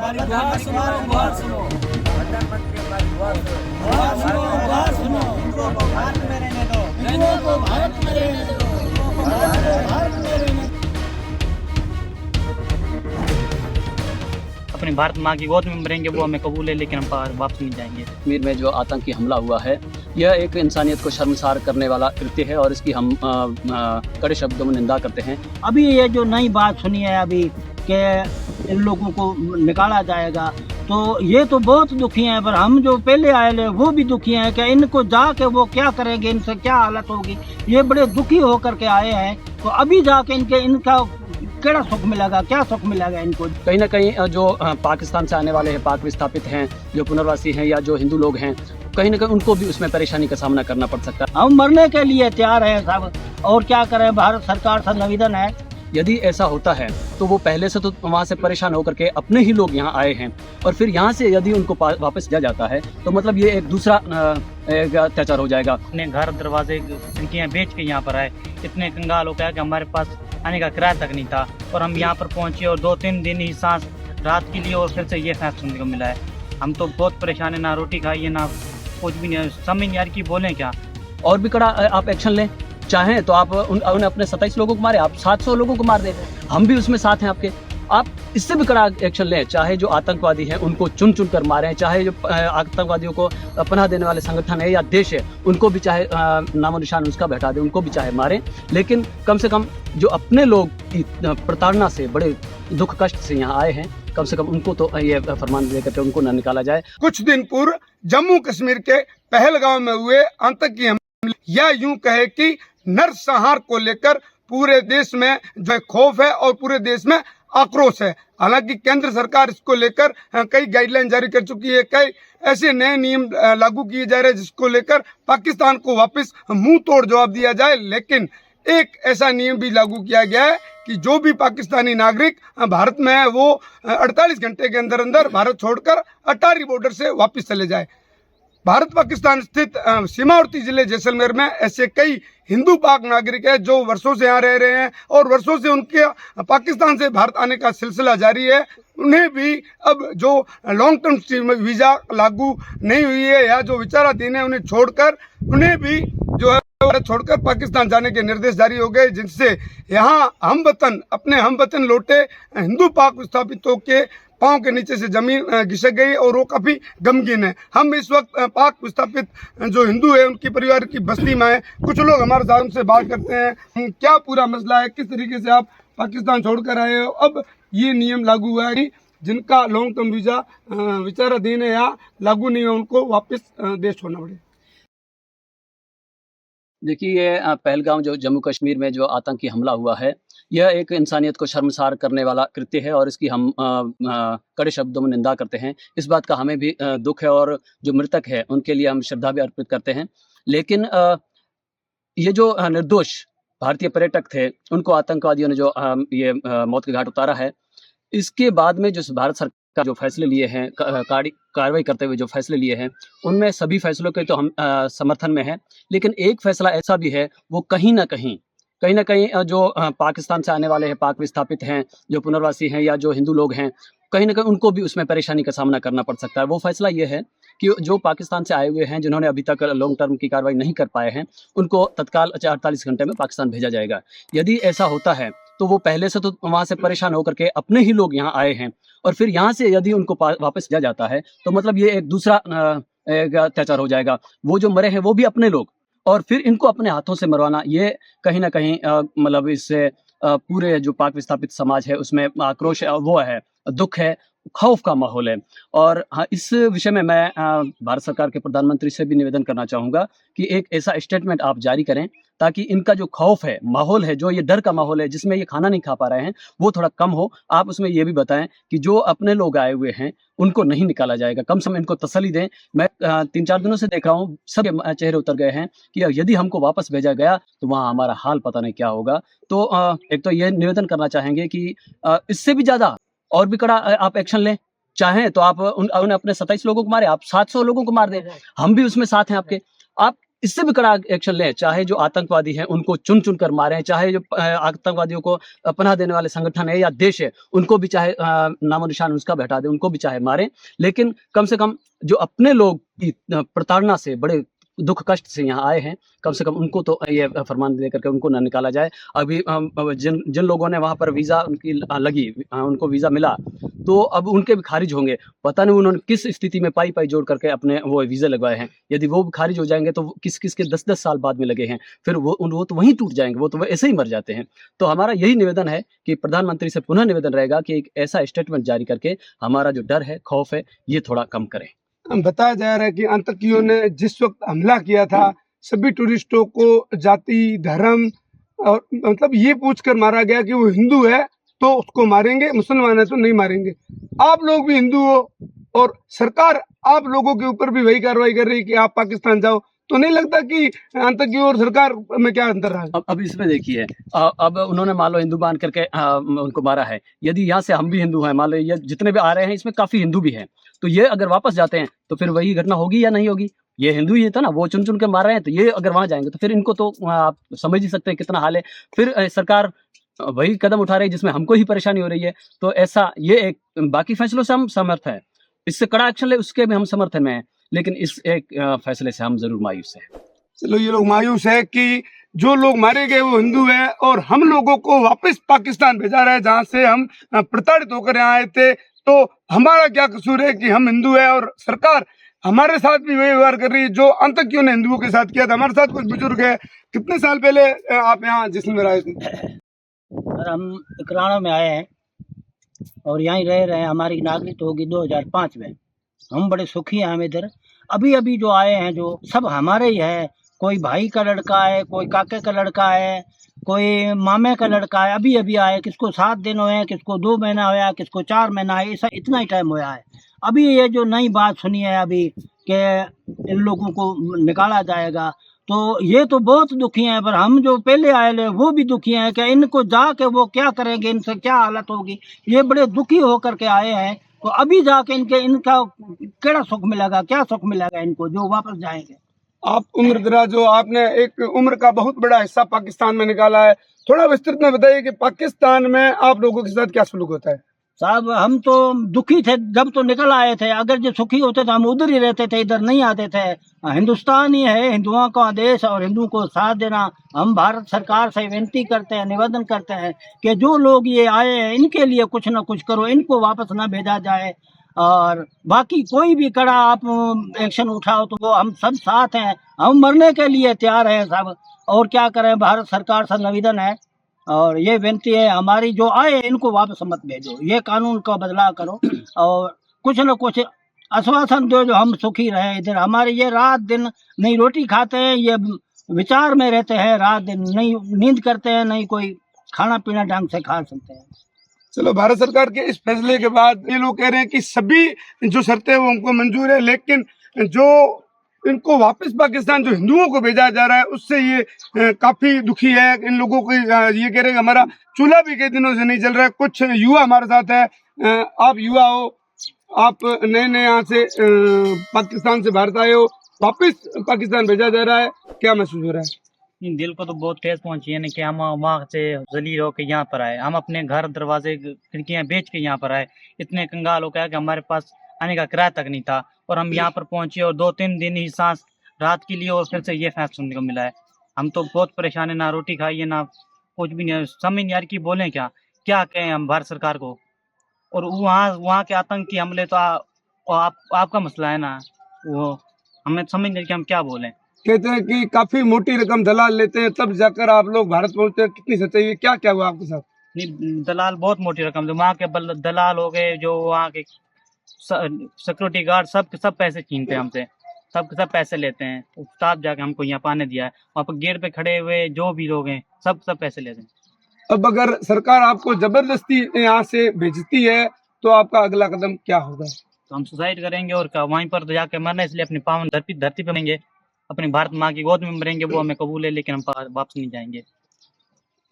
हमारी गुहार सुनो, गुहार सुनो, प्रधानमंत्री हमारी गुहार सुनो, गुहार सुनो, इनको भारत में रहने दो, इनको भारत में रहने दो, इनको भारत में रहने दो। अपनी भारत माँ की गोद में मरेंगे वो हमें कबूल है, लेकिन हम बाहर वापस नहीं जाएंगे। कश्मीर में जो आतंकी हमला हुआ है, यह एक इंसानियत को शर्मसार करने वाला कृत्य है और इसकी हम कड़े शब्दों में निंदा करते हैं। अभी ये जो नई बात सुनी है अभी कि इन लोगों को निकाला जाएगा, तो ये तो बहुत दुखी हैं, पर हम जो पहले आए ले वो भी दुखी हैं कि इनको जाके वो क्या करेंगे, इनसे क्या हालत होगी। ये बड़े दुखी होकर के आए हैं, तो अभी जाके इनका केड़ा सुख मिलेगा, क्या सुख मिलेगा इनको। कहीं ना कहीं जो पाकिस्तान से आने वाले हैं, पाक विस्थापित हैं, जो पुनर्वासी हैं या जो हिंदू लोग हैं, कहीं ना कहीं उनको भी उसमें परेशानी का सामना करना पड़ सकता है। हम मरने के लिए तैयार हैं सब, और क्या करें। भारत सरकार से निवेदन है, यदि ऐसा होता है तो वो पहले से तो वहाँ से परेशान होकर के अपने ही लोग यहाँ आए हैं, और फिर यहाँ से यदि उनको वापस दिया जाता है तो मतलब ये एक दूसरा एक अत्याचार हो जाएगा। अपने घर दरवाजे खिड़कियाँ बेच के यहाँ पर आए, इतने कंगाल हो गया कि हमारे पास आने का किराया तक नहीं था, और हम यहाँ पर पहुँचे और 2-3 दिन ही सांस रात के लिए, और फिर से ये फैसला सुनने को मिला है। हम तो बहुत परेशान है, ना रोटी खाई है ना कुछ भी नहीं, समझ नहीं आ रही कि बोलें क्या। और भी कड़ा आप एक्शन लें, चाहें तो आप उन्हें अपने 27 लोगों को मारे, आप 700 लोगों को मार दें, हम भी उसमें साथ हैं आपके। आप इससे भी कड़ा एक्शन लें, चाहे जो आतंकवादी हैं उनको चुन चुन कर मारें, चाहे जो आतंकवादियों को पनाह देने वाले संगठन है या देश है उनको भी चाहे नामो निशान उसका बैठा दें, उनको भी चाहे मारें, लेकिन कम से कम जो अपने लोग की प्रताड़ना से बड़े दुख कष्ट से यहाँ आए हैं, कम से कम उनको तो ये फरमान दे करके उनको न निकाला जाए। कुछ दिन पूर्व जम्मू कश्मीर के पहलगांव में हुए आतंकी हमले, या यूं कहे कि नरसंहार को लेकर पूरे देश में जो खौफ है और पूरे देश में आक्रोश है। हालांकि केंद्र सरकार इसको लेकर कई गाइडलाइन जारी कर चुकी है, कई ऐसे नए नियम लागू किए जा रहे हैं जिसको लेकर पाकिस्तान को वापस मुंह तोड़ जवाब दिया जाए। लेकिन एक ऐसा नियम भी लागू किया गया है कि जो भी पाकिस्तानी नागरिक भारत में है वो 48 घंटे के अंदर अंदर भारत छोड़कर अटारी बॉर्डर से वापस चले जाए। भारत पाकिस्तान स्थित सीमावर्ती जिले जैसलमेर में ऐसे कई हिंदू पाक नागरिक हैं जो वर्षों से यहाँ रह रहे हैं और वर्षों से उनके पाकिस्तान से भारत आने का सिलसिला जारी है। उन्हें भी अब जो लॉन्ग टर्म वीजा लागू नहीं हुई है या जो विचाराधीन है उन्हें छोड़कर उन्हें भी जो है भारत छोड़कर पाकिस्तान जाने के निर्देश जारी हो गए, जिनसे यहाँ अपने हम वतन लौटे हिंदू पाक विस्थापितों के पाँव के नीचे से जमीन घिसक गई और वो काफी गमगीन है। हम इस वक्त पाक विस्थापित जो हिंदू है उनकी परिवार की बस्ती में है। कुछ लोग हमारे साथ उनसे बात करते हैं, क्या पूरा मसला है, किस तरीके से आप पाकिस्तान छोड़कर आए हो। अब ये नियम लागू हुआ है कि जिनका लॉन्ग टर्म वीजा विचाराधीन है या लागू नहीं है उनको वापस देश छोड़ना पड़ेगा। देखिए, ये पहलगाम जो जम्मू कश्मीर में जो आतंकी हमला हुआ है, यह एक इंसानियत को शर्मसार करने वाला कृत्य है और इसकी हम कड़े शब्दों में निंदा करते हैं। इस बात का हमें भी दुख है और जो मृतक है उनके लिए हम श्रद्धा भी अर्पित करते हैं। लेकिन ये जो निर्दोष भारतीय पर्यटक थे उनको आतंकवादियों ने जो ये मौत के घाट उतारा है, इसके बाद में जो भारत सरकार जो फैसले लिए हैं, कार्रवाई करते हुए जो फैसले लिए हैं, उनमें सभी फैसलों के तो हम समर्थन में हैं। लेकिन एक फैसला ऐसा भी है, वो कहीं ना कहीं जो पाकिस्तान से आने वाले हैं, पाक विस्थापित हैं, जो पुनर्वासी हैं या जो हिंदू लोग हैं, कहीं ना कहीं उनको भी उसमें परेशानी का सामना करना पड़ सकता है। वो फैसला ये है कि जो पाकिस्तान से आए हुए हैं, जिन्होंने अभी तक लॉन्ग टर्म की कार्रवाई नहीं कर पाए हैं, उनको तत्काल 48 घंटे में पाकिस्तान भेजा जाएगा। यदि ऐसा होता है तो वो पहले से तो वहाँ से परेशान होकर के अपने ही लोग यहाँ आए हैं, और फिर यहाँ से यदि उनको वापस दिया जाता है तो मतलब ये एक दूसरा एक अत्याचार हो जाएगा। वो जो मरे हैं वो भी अपने लोग, और फिर इनको अपने हाथों से मरवाना, ये कहीं ना कहीं मतलब इससे पूरे जो पाक विस्थापित समाज है उसमें आक्रोश वो है, दुख है, खौफ का माहौल है। और हाँ, इस विषय में मैं भारत सरकार के प्रधानमंत्री से भी निवेदन करना चाहूँगा कि एक ऐसा स्टेटमेंट आप जारी करें ताकि इनका जो खौफ है, माहौल है, जो ये डर का माहौल है जिसमें ये खाना नहीं खा पा रहे हैं, वो थोड़ा कम हो। आप उसमें ये भी बताएं कि जो अपने लोग आए हुए हैं उनको नहीं निकाला जाएगा, कम से कम इनको तसल्ली दें। मैं 3-4 दिनों से देख रहा हूँ सब चेहरे उतर गए हैं कि यदि हमको वापस भेजा गया तो वहाँ हमारा हाल पता नहीं क्या होगा। तो एक तो ये निवेदन करना चाहेंगे कि इससे भी ज़्यादा और भी कड़ा आप एक्शन लें, चाहें तो आप उन्हें अपने 27 लोगों को मारे, आप 700 लोगों को मार दें, हम भी उसमें साथ हैं आपके। आप इससे भी कड़ा एक्शन लें, चाहे जो आतंकवादी हैं उनको चुन चुन कर मारें, चाहे जो आतंकवादियों को पनाह देने वाले संगठन है या देश है उनको भी चाहे नामो निशान उसका भी हटा दें, उनको भी चाहे मारें, लेकिन कम से कम जो अपने लोग की प्रताड़ना से बड़े दुख कष्ट से यहाँ आए हैं, कम से कम उनको तो ये फरमान दे करके उनको ना निकाला जाए। अभी जिन लोगों ने वहाँ पर वीज़ा उनकी लगी, उनको वीज़ा मिला, तो अब उनके भी खारिज होंगे। पता नहीं उन्होंने किस स्थिति में पाई जोड़ करके अपने वो वीज़े लगवाए हैं। यदि वो खारिज हो जाएंगे तो किस के 10-10 साल बाद में लगे हैं, फिर वो तो वहीं टूट जाएंगे, वो तो ऐसे ही मर जाते हैं। तो हमारा यही निवेदन है कि प्रधानमंत्री से पुनः निवेदन रहेगा कि एक ऐसा स्टेटमेंट जारी करके हमारा जो डर है, खौफ है, ये थोड़ा कम करें। बताया जा रहा है कि आतंकियों ने जिस वक्त हमला किया था सभी टूरिस्टों को जाति धर्म और मतलब ये पूछकर मारा गया कि वो हिंदू है तो उसको मारेंगे, मुसलमान है तो नहीं मारेंगे। आप लोग भी हिंदू हो और सरकार आप लोगों के ऊपर भी वही कार्रवाई कर रही है कि आप पाकिस्तान जाओ, तो नहीं लगता कि आतंकियों और सरकार में क्या अंतर है? अब इसमें देखिए, अब उन्होंने मान लो हिंदू मान करके उनको मारा है। यदि यहाँ से हम भी हिंदू हैं, मान लो ये जितने भी आ रहे हैं इसमें काफी हिंदू भी हैं, तो ये अगर वापस जाते हैं तो फिर वही घटना होगी या नहीं होगी? ये हिंदू ही था ना, वो चुन चुन के मार रहे हैं, तो ये अगर वहां जाएंगे तो फिर इनको तो आप समझ ही सकते हैं कितना हाल है। फिर सरकार वही कदम उठा रही है जिसमें हमको ही परेशानी हो रही है। तो ऐसा ये एक बाकी फैसलों से हम समर्थ है, इससे कड़ा एक्शन ले उसके भी हम समर्थन में हैं, लेकिन इस एक फैसले से हम जरूर मायूस हैं। चलो ये लोग मायूस है कि जो लोग मारे गए वो हिंदू है और हम लोगों को वापस पाकिस्तान भेजा रहा है जहाँ से हम प्रताड़ित होकर यहाँ आए थे। तो हमारा क्या कसूर है कि हम हिंदू है और सरकार हमारे साथ भी वही व्यवहार कर रही है जो आतंकियों ने हिंदुओं के साथ किया था। हमारे साथ कुछ बुजुर्ग है, कितने साल पहले आप यहाँ जैसलमेर आए थे? हम 91 में आए हैं और यहीं रह रहे हैं। हमारी नागरिक होगी 2005 में। हम बड़े सुखी हैं हम इधर। अभी जो आए हैं जो सब हमारे ही है, कोई भाई का लड़का है, कोई काके का लड़का है, कोई मामे का लड़का है। अभी आए, किसको 7 दिन हुए हैं, किसको 2 महीना हुआ, किसको 4 महीना है, ऐसा इतना ही टाइम हुआ है। अभी ये जो नई बात सुनी है अभी कि इन लोगों को निकाला जाएगा, तो ये तो बहुत दुखी हैं। पर हम जो पहले आए ले वो भी दुखी हैं कि इनको जाके वो क्या करेंगे, इनसे क्या हालत होगी। ये बड़े दुखी होकर के आए हैं, तो अभी जाके इनका क्या सुख मिलेगा, क्या सुख मिलेगा इनको जो वापस जाएंगे। आप उम्र दराज हो, आपने एक उम्र का बहुत बड़ा हिस्सा पाकिस्तान में निकाला है, थोड़ा विस्तृत में बताइए कि पाकिस्तान में आप लोगों के साथ क्या सलूक होता है? साहब हम तो दुखी थे जब तो निकल आए थे। अगर जो सुखी होते तो हम उधर ही रहते थे, इधर नहीं आते थे। हिंदुस्तान ही है, हिंदुओं का देश और हिंदुओं को साथ देना। हम भारत सरकार से विनती करते हैं, निवेदन करते हैं कि जो लोग ये आए हैं इनके लिए कुछ ना कुछ करो, इनको वापस ना भेजा जाए। और बाकी कोई भी कड़ा आप एक्शन उठाओ तो वो हम सब साथ हैं, हम मरने के लिए तैयार हैं सब। और क्या करें, भारत सरकार से निवेदन है और ये विनती है हमारी, जो आए इनको वापस मत भेजो, ये कानून का बदलाव करो और कुछ न कुछ आश्वासन दो जो हम सुखी रहे इधर। हमारे ये रात दिन नहीं रोटी खाते हैं, ये विचार में रहते हैं, रात दिन नहीं नींद करते हैं, नहीं कोई खाना पीना ढंग से खा सकते हैं। चलो, भारत सरकार के इस फैसले के बाद ये लोग कह रहे हैं कि सभी जो शर्तें वो हमको मंजूर है, लेकिन जो इनको वापस पाकिस्तान जो हिंदुओं को भेजा जा रहा है उससे ये काफी दुखी है। इन लोगों को ये कह रहे हैं हमारा चूल्हा भी कई दिनों से नहीं चल रहा है। कुछ युवा हमारे साथ है, आप युवा हो, आप नए यहाँ से पाकिस्तान से भारत आए हो, वापस पाकिस्तान भेजा जा रहा है, क्या महसूस हो रहा है? दिल को तो बहुत ठेस पहुंची है ना कि हम वहाँ से जलील होकर यहाँ पर आए, हम अपने घर दरवाजे खिड़कियाँ बेच के यहाँ पर आए। इतने कंगाल हो गया कि हमारे पास आने का किराया तक नहीं था और हम यहाँ पर पहुंचे और 2-3 दिन ही सांस रात के लिए और फिर से ये फैसला सुनने को मिला है। हम तो बहुत परेशान है, ना रोटी खाई है ना कुछ भी नहीं, समझ नहीं यार की बोलें क्या कहें हम भारत सरकार को। और वहाँ के आतंकी हमले तो आपका मसला है ना, वो हमें समझ नहीं कि हम क्या बोलें। कहते हैं कि काफी मोटी रकम दलाल लेते हैं तब जाकर आप लोग भारत पहुंचते हैं, कितनी सच्चाई है, क्या हुआ आपके साथ? नहीं, दलाल बहुत मोटी रकम, जो वहाँ के दलाल हो गए, जो वहाँ के सिक्योरिटी गार्ड सब पैसे छीनते हैं हमसे, सब पैसे लेते हैं। तब जाके हमको यहाँ पाने दिया है, वहाँ पर गेट पे खड़े हुए जो भी लोग हैं सब पैसे लेते हैं। अब अगर सरकार आपको जबरदस्ती यहाँ से भेजती है तो आपका अगला कदम क्या होगा? तो हम सुसाइड करेंगे और वहीं पर तो जाके मरना, इसलिए अपनी पावन धरती पे मरेंगे, अपनी भारत माँ की गोद में मरेंगे, वो हमें कबूल है, लेकिन हम वापस नहीं जाएंगे।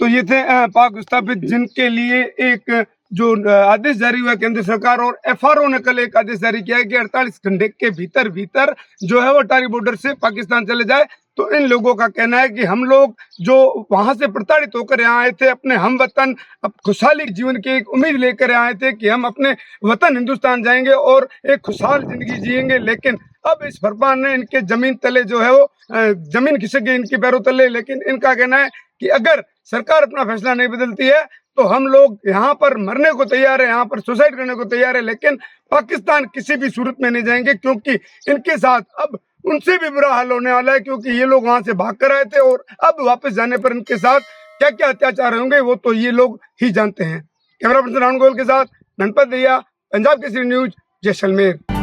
तो ये थे पाक विस्थापित जिनके लिए एक जो आदेश जारी हुआ केंद्र सरकार और FRO ने कल एक आदेश जारी किया है कि 48 घंटे के भीतर जो है वो अटारी बॉर्डर से पाकिस्तान चले जाए। तो इन लोगों का कहना है कि हम लोग जो वहां से प्रताड़ित होकर यहाँ आए थे, अपने हम वतन खुशहाली जीवन की एक उम्मीद लेकर आए थे कि हम अपने वतन हिंदुस्तान जाएंगे और एक खुशहाल जिंदगी जिएंगे, लेकिन अब इस फरमान ने इनके जमीन तले जो है वो जमीन खिसक गई इनके पैरों तले। लेकिन इनका कहना है कि अगर सरकार अपना फैसला नहीं बदलती है तो हम लोग यहाँ पर मरने को तैयार है, यहाँ पर सुसाइड करने को तैयार है, लेकिन पाकिस्तान किसी भी सूरत में नहीं जाएंगे, क्योंकि इनके साथ अब उनसे भी बुरा हाल होने वाला है, क्योंकि ये लोग वहां से भाग कर आए थे और अब वापस जाने पर इनके साथ क्या क्या अत्याचार होंगे वो तो ये लोग ही जानते हैं। कैमरा पर्सन राहुल गोयल के साथ गणपत दैया, पंजाब केसरी न्यूज, जैसलमेर।